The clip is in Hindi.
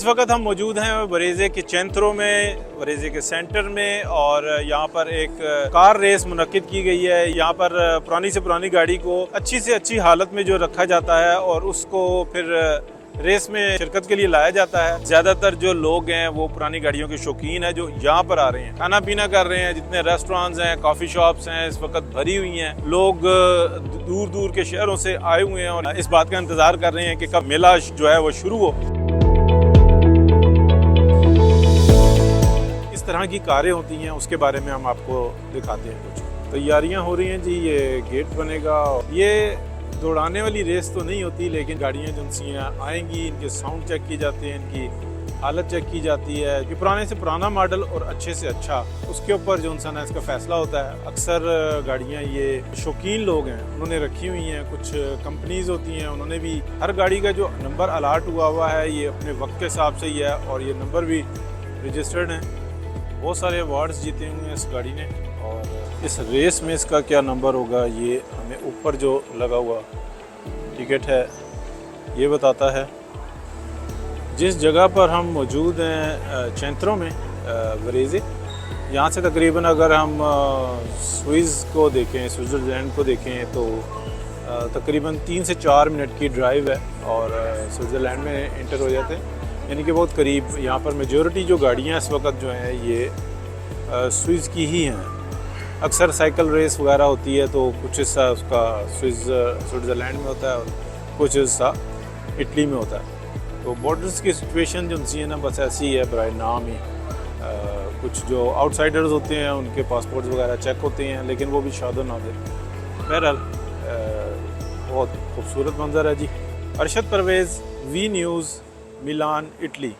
वक्त हम मौजूद हैं वरेज़े के चेंत्रो में, वरेज़े के सेंटर में, और यहाँ पर एक कार रेस मुनक्किद की गई है। यहाँ पर पुरानी से पुरानी गाड़ी को अच्छी से अच्छी हालत में जो रखा जाता है और उसको फिर रेस में शिरकत के लिए लाया जाता है। ज्यादातर जो लोग हैं वो पुरानी गाड़ियों के शौकीन है जो यहाँ पर आ रहे हैं, खाना पीना कर रहे हैं। जितने रेस्टोरेंट्स हैं, कॉफी शॉप्स हैं, इस वक्त भरी हुई हैं। लोग दूर दूर के शहरों से आए हुए हैं और इस बात का इंतजार कर रहे हैं कि कब मेला जो है वो शुरू हो। इस तरह की कारें होती हैं, उसके बारे में हम आपको दिखाते हैं। कुछ तैयारियां हो रही हैं जी, ये गेट बनेगा। ये दौड़ाने वाली रेस तो नहीं होती, लेकिन गाड़ियाँ जो सी आएंगी, इनके साउंड चेक की जाते हैं, इनकी हालत चेक की जाती है कि पुराने से पुराना मॉडल और अच्छे से अच्छा, उसके ऊपर जो है इसका फैसला होता है। अक्सर गाड़ियाँ ये शौकीन लोग हैं उन्होंने रखी हुई हैं, कुछ कंपनीज होती हैं उन्होंने भी। हर गाड़ी का जो नंबर अलाट हुआ है ये अपने वक्त के हिसाब से ही है और ये नंबर भी रजिस्टर्ड हैं। बहुत सारे अवार्ड्स जीते हुए हैं इस गाड़ी ने, और इस रेस में इसका क्या नंबर होगा ये हमें ऊपर जो लगा हुआ टिकट है ये बताता है। जिस जगह पर हम मौजूद हैं चेंत्रो में वरेज़े, यहाँ से तकरीबन अगर हम स्विस को देखें, स्विट्ज़रलैंड को देखें तो तकरीबन 3 से 4 मिनट की ड्राइव है और स्विट्ज़रलैंड में इंटर हो जाते हैं, यानी कि बहुत करीब। यहाँ पर मेजॉरिटी जो गाड़ियाँ इस वक्त जो हैं ये स्विस की ही हैं। अक्सर साइकिल रेस वगैरह होती है तो कुछ हिस्सा उसका स्विट्ज़रलैंड में होता है और कुछ हिस्सा इटली में होता है। तो बॉर्डर्स की सिचुएशन जो सी है ना बस ऐसी ही है, बराए नाम ही। कुछ जो आउटसाइडर्स होते हैं उनके पासपोर्ट्स वगैरह चेक होते हैं, लेकिन वो भी शादो नादिर। बहरहाल बहुत खूबसूरत मंजर है जी। अरशद परवेज़, वी न्यूज़, मिलान, इटली।